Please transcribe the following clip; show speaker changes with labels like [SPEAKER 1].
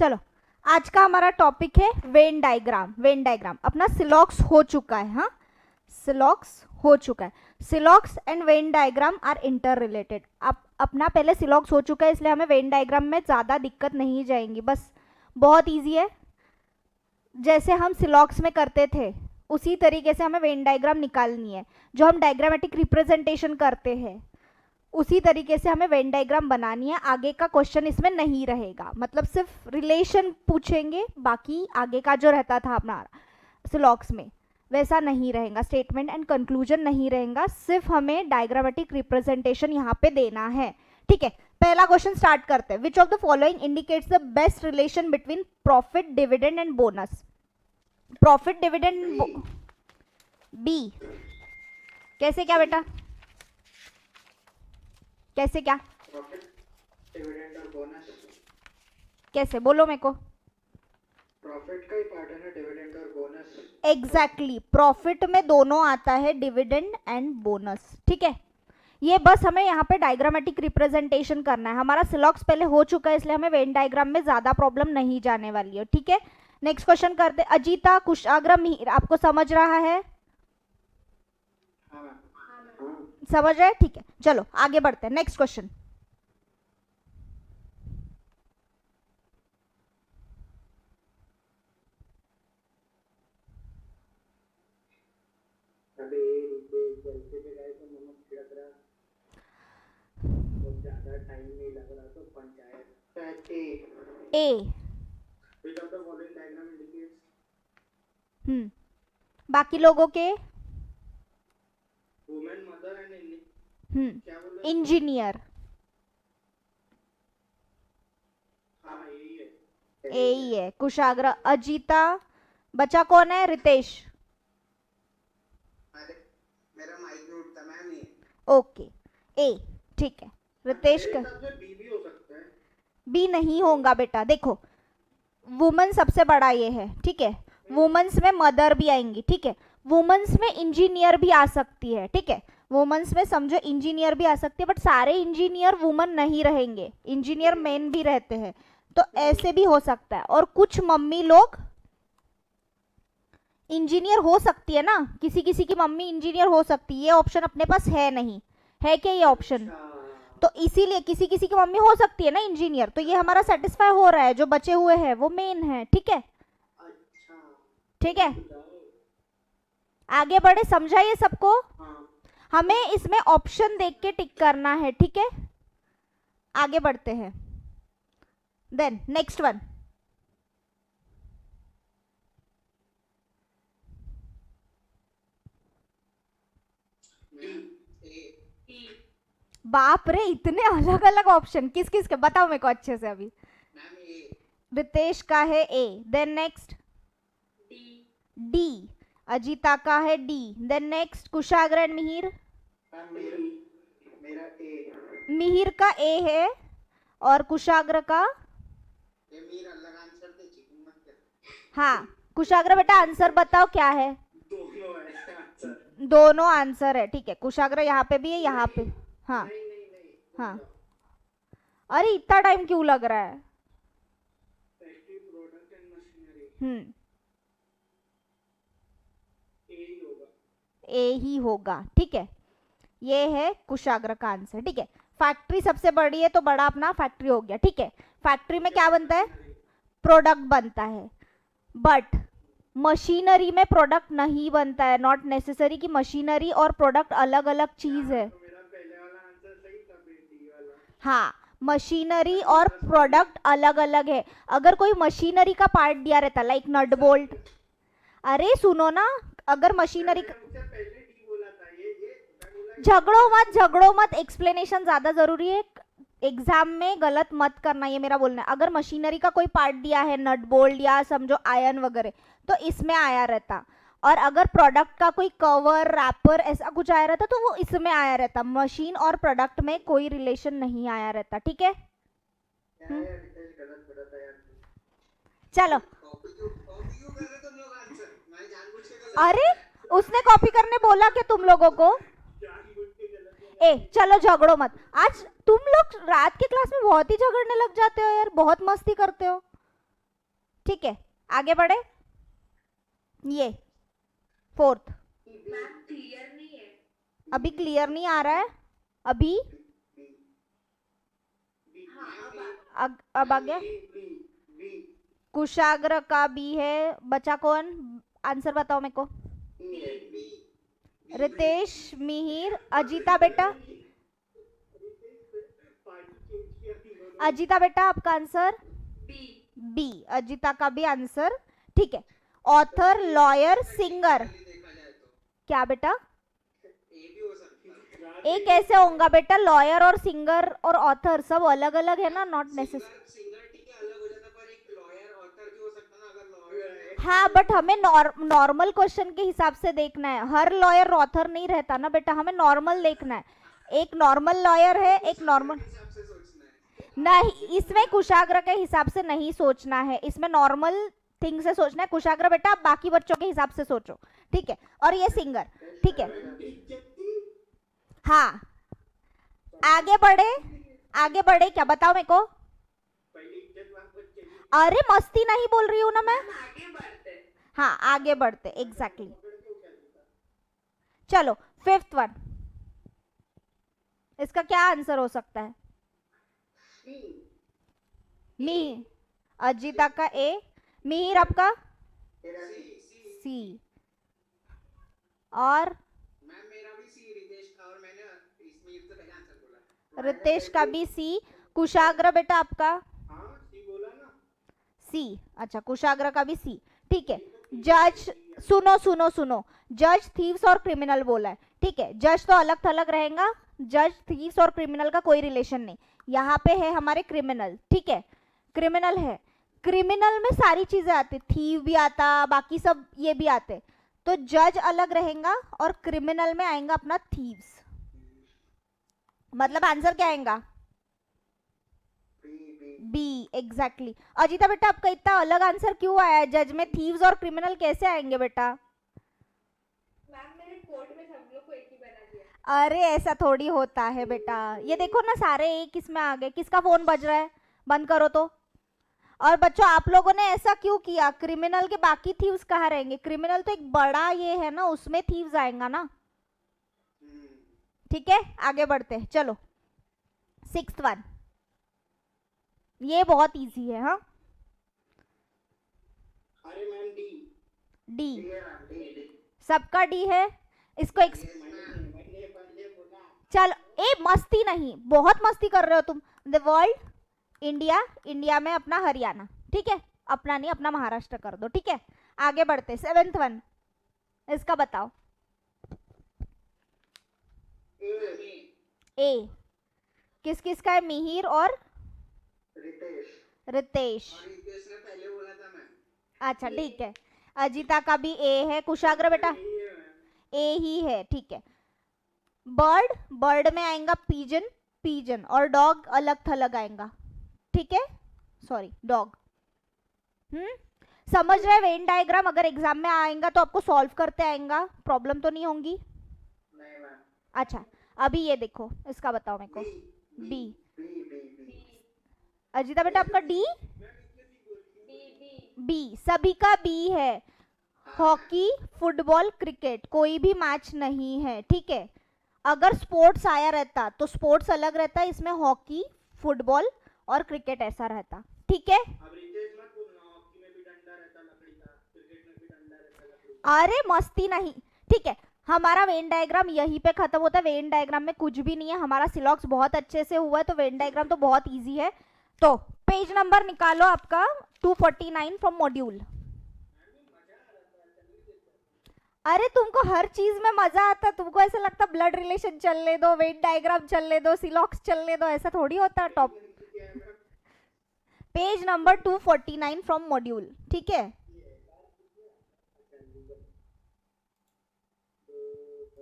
[SPEAKER 1] चलो, आज का हमारा टॉपिक है वेन डायग्राम। वेन डायग्राम अपना सिलॉक्स हो चुका है। हाँ, सिलॉक्स हो चुका है। सिलॉक्स and Venn diagram are interrelated. अब अपना पहले सिलॉक्स हो चुका है, इसलिए हमें वेन डायग्राम में ज़्यादा दिक्कत नहीं जाएंगी, बस बहुत ईजी है। जैसे हम सिलॉक्स में करते थे उसी तरीके से हमें वेन डायग्राम निकालनी है। जो हम डायग्रामेटिक रिप्रेजेंटेशन करते हैं उसी तरीके से हमें वेन डायग्राम बनानी है। आगे का क्वेश्चन इसमें नहीं रहेगा, मतलब सिर्फ रिलेशन पूछेंगे, बाकी आगे का जो रहता था अपना सिलॉक्स में वैसा नहीं रहेगा। स्टेटमेंट एंड कंक्लूजन नहीं रहेगा, सिर्फ हमें डायग्रामेटिक रिप्रेजेंटेशन यहाँ पे देना है। ठीक है, पहला क्वेश्चन स्टार्ट करते हैं। Which of the following indicates the best relation between profit, dividend and bonus? Profit, dividend, B. कैसे क्या बेटा, कैसे क्या?
[SPEAKER 2] प्रॉफिट, डिविडेंड और बोनस।
[SPEAKER 1] कैसे बोलो मेरे को?
[SPEAKER 2] प्रॉफिट का ही पार्ट है ना डिविडेंड और बोनस।
[SPEAKER 1] एग्जैक्टली, प्रॉफिट में दोनों आता है, डिविडेंड एंड बोनस। ठीक है, ये बस हमें यहाँ पे डायग्रामेटिक रिप्रेजेंटेशन करना है। हमारा सिलॉक्स पहले हो चुका है, इसलिए हमें वेन डायग्राम में ज्यादा प्रॉब्लम नहीं जाने वाली है। ठीक है, नेक्स्ट क्वेश्चन करते। अजीता, कुशाग्र, मिहिर, आपको समझ रहा है? समझ रहे हैं? ठीक है, चलो आगे बढ़ते हैं। Next question.
[SPEAKER 2] ज्यादा टाइम नहीं लग रहा तो पंचायत
[SPEAKER 1] ए। बाकी लोगों के
[SPEAKER 2] वुमेन, मदर एंड क्या बोल रहे?
[SPEAKER 1] इंजीनियर।
[SPEAKER 2] हाँ यही है,
[SPEAKER 1] ए ही है। कुशाग्र, अजीता, बचा कौन है? रितेश।
[SPEAKER 2] अरे मेरा माइक म्यूट था मैम। ये
[SPEAKER 1] ओके, ए। ठीक है, रितेश का
[SPEAKER 2] बी भी हो सकता है।
[SPEAKER 1] बी नहीं होगा बेटा। देखो, वुमेन सबसे बड़ा ये है। ठीक है, वुमेन्स में मदर भी आएंगी। ठीक है, वुमेन्स में इंजीनियर भी आ सकती है। ठीक है, वुमेन्स में समझो इंजीनियर भी आ सकती है, बट सारे इंजीनियर वुमेन नहीं रहेंगे, इंजीनियर मेन भी रहते हैं, तो ऐसे भी हो सकता है। और कुछ मम्मी लोग इंजीनियर हो सकती है ना, किसी किसी की मम्मी इंजीनियर हो सकती है। ये ऑप्शन अपने पास है नहीं, है क्या ये ऑप्शन? तो इसीलिए किसी किसी की मम्मी हो सकती है ना इंजीनियर, तो ये हमारा सेटिस्फाई हो रहा है। जो बचे हुए हैं वो मेन है। ठीक है, ठीक है, आगे बढ़े। समझा ये सबको? हमें इसमें ऑप्शन देख के टिक करना है। ठीक है, आगे बढ़ते हैं। Then next one. बाप रे, इतने अलग अलग ऑप्शन, किस किस के बताओ मेरे को अच्छे से अभी। रितेश का है A, then next D, Ajita का है D, then next Kushagra and Mihir.
[SPEAKER 2] मेरा ए।
[SPEAKER 1] मिहिर का ए है और कुशाग्र का
[SPEAKER 2] अलग आंसर दे, चिकन मत कर।
[SPEAKER 1] हाँ, कुशाग्र बेटा आंसर बताओ क्या है?
[SPEAKER 2] दोनों है आंसर।
[SPEAKER 1] दोनों आंसर है। ठीक है, कुशाग्र यहाँ पे भी है, यहाँ पे। हाँ
[SPEAKER 2] नहीं
[SPEAKER 1] हाँ, अरे इतना टाइम क्यों लग रहा है?
[SPEAKER 2] प्रोडक्ट एंड मशीनरी
[SPEAKER 1] ए ही होगा। ठीक है, ये है कुशाग्र का आंसर। ठीक है, फैक्ट्री सबसे बड़ी है तो बड़ा अपना फैक्ट्री हो गया। ठीक है, फैक्ट्री में क्या बनता है? प्रोडक्ट बनता है, बट मशीनरी में प्रोडक्ट नहीं बनता है। नॉट नेसेसरी कि मशीनरी और प्रोडक्ट अलग अलग चीज है।
[SPEAKER 2] मेरा पहले वाला आंसर सही था, डी वाला।
[SPEAKER 1] हाँ, मशीनरी और प्रोडक्ट अलग अलग है। अगर कोई मशीनरी का पार्ट दिया रहता, लाइक नट बोल्ट, अरे सुनो ना, अगर मशीनरी झगड़ो मत, एक्सप्लेनेशन ज्यादा जरूरी है। एग्जाम में गलत मत करना, ये मेरा बोलना है। अगर मशीनरी का कोई पार्ट दिया है, नट बोल्ट या समझो आयरन वगैरह, तो इसमें आया रहता। और अगर प्रोडक्ट का कोई कवर, रैपर ऐसा कुछ आया रहता तो वो इसमें आया रहता। मशीन और प्रोडक्ट में कोई रिलेशन नहीं आया रहता। ठीक है, चलो। अरे उसने कॉपी करने बोला क्या तुम लोगों को? ए चलो झगड़ो मत। आज तुम लोग रात के क्लास में बहुत ही झगड़ने लग जाते हो यार, बहुत मस्ती करते हो। ठीक है, आगे बढ़े। ये फोर्थ,
[SPEAKER 3] मैम क्लियर नहीं है।
[SPEAKER 1] अभी क्लियर नहीं आ रहा है अभी।
[SPEAKER 3] हाँ
[SPEAKER 1] अब आ गया। कुशाग्र का बी है, बचा कौन? आंसर बताओ मेरे को। रितेश, मिहिर, अजीता बेटा। अजीता बेटा आपका आंसर
[SPEAKER 3] बी।
[SPEAKER 1] बी, अजीता का भी आंसर ठीक है। ऑथर, लॉयर, सिंगर, क्या बेटा? ए कैसे होगा बेटा? लॉयर और सिंगर और ऑथर सब अलग अलग है ना, नॉट नेसेसरी।
[SPEAKER 4] सिंगर ठीक है अलग हो जाता, पर एक लॉयर ऑथर भी हो सकता ना, अगर लॉयर
[SPEAKER 1] हाँ बट हमें नॉर्मल क्वेश्चन के हिसाब से देखना है, हर लॉयर ऑथर नहीं रहता ना बेटा, हमें नॉर्मल देखना है। एक नॉर्मल लॉयर है, एक नॉर्मल
[SPEAKER 4] हिसाब से सोचना है।
[SPEAKER 1] नहीं, इसमें कुशाग्र के हिसाब से नहीं सोचना है, इसमें नॉर्मल थिंग से सोचना है। कुशाग्र बेटा आप बाकी बच्चों के हिसाब से सोचो, ठीक है। और ये सिंगर, ठीक है। हाँ आगे बढ़े, आगे बढ़े, क्या बताओ मेरे को? अरे मस्ती नहीं बोल रही हूँ ना मैं।
[SPEAKER 3] हम आगे बढ़ते।
[SPEAKER 1] हाँ आगे बढ़ते, एग्जैक्टली चलो फिफ्थ वन, इसका क्या आंसर हो सकता है? मी, अजीता का ए, मिहिर आपका सी, और
[SPEAKER 4] मैम मेरा भी सी रितेश था, और मैंने इसमें से पहले आंसर बोला।
[SPEAKER 1] रितेश का भी सी। कुशाग्र बेटा आपका
[SPEAKER 2] हाँ सी बोला ना।
[SPEAKER 1] सी, अच्छा कुशाग्र का भी सी, ठीक है। जज, सुनो सुनो सुनो, जज, थीव्स और क्रिमिनल बोला है, ठीक है। जज तो अलग थलग रहेगा, जज, थीव्स और क्रिमिनल का कोई रिलेशन नहीं। यहाँ पे है हमारे क्रिमिनल, ठीक है, क्रिमिनल है। क्रिमिनल में सारी चीजें आती, थीव भी आता, बाकी सब ये भी आते, तो जज अलग रहेगा और क्रिमिनल में आएगा अपना थीव्स। मतलब आंसर क्या आएगा? B, exactly. अजीता बेटा आपका इतना अलग आंसर क्यों आया है? जज में थीव्स और क्रिमिनल कैसे आएंगे बेटा?
[SPEAKER 3] मैम मेरे कोर्ट में सब लोग को एक ही बना दिया।
[SPEAKER 1] अरे ऐसा थोड़ी होता है बेटा, ये देखो ना सारे एक इसमें आ गए। किसका फोन बज रहा है? बंद करो तो। और बच्चों आप लोगों ने ऐसा क्यों किया? क्रिमिनल के बाकी थीव्स कहाँ रहेंगे? क्रिमिनल तो एक बड़ा ये है ना, उसमें थीव्स आएगा ना, ठीक है। आगे बढ़ते हैं, चलो सिक्स्थ वन, ये बहुत इजी है। हाँ
[SPEAKER 2] अरे मैम डी।
[SPEAKER 1] डी, सबका डी है। इसको चलो ए मस्ती नहीं, बहुत मस्ती कर रहे हो तुम। द वर्ल्ड, इंडिया, इंडिया में अपना हरियाणा, ठीक है, अपना नहीं अपना महाराष्ट्र कर दो, ठीक है। आगे बढ़ते, सेवेंथ वन, इसका बताओ। ए किस किस का है? मिहिर और रितेश।
[SPEAKER 4] और रितेश ने पहले बोला था मैम।
[SPEAKER 1] अच्छा ठीक है, अजीता का भी ए है। कुशाग्र बेटा ए ही है, ठीक है। बर्ड, बर्ड में आएगा पीजन, पीजन, और डॉग अलग थलग आएगा, ठीक है, सॉरी डॉग। समझ रहे? वेन डायग्राम अगर एग्जाम में आएगा तो आपको सॉल्व करते आएगा, प्रॉब्लम तो नहीं होंगी।
[SPEAKER 2] नहीं मैम।
[SPEAKER 1] अच्छा अभी ये देखो, इसका बताओ मेरे को। बी, अजीता बेटा आपका डी, बी, सभी का बी है। हॉकी, फुटबॉल, क्रिकेट कोई भी मैच नहीं है, ठीक है। अगर स्पोर्ट्स आया रहता तो स्पोर्ट्स अलग रहता, इसमें हॉकी, फुटबॉल और क्रिकेट ऐसा रहता, ठीक है।
[SPEAKER 2] अब रितेश मत बोलना, हॉकी में भी डंडा रहता लकड़ी का, क्रिकेट में भी डंडा रहता लकड़ी का।
[SPEAKER 1] अरे मस्ती नहीं, ठीक है। हमारा वेन डायग्राम यहीं पे खत्म होता है। वेन डायग्राम में कुछ भी नहीं है, हमारा सिलॉक्स बहुत अच्छे से हुआ है, तो वेन डायग्राम तो बहुत इजी है। तो पेज नंबर निकालो आपका 249 फ्रॉम मॉड्यूल। अरे तुमको हर चीज में मजा आता, तुमको ऐसा लगता ब्लड रिलेशन चलने दो, वेन डायग्राम चलने दो, सिलॉक्स चलने दो, ऐसा थोड़ी होता top. Page number 249 from module, ठीक है।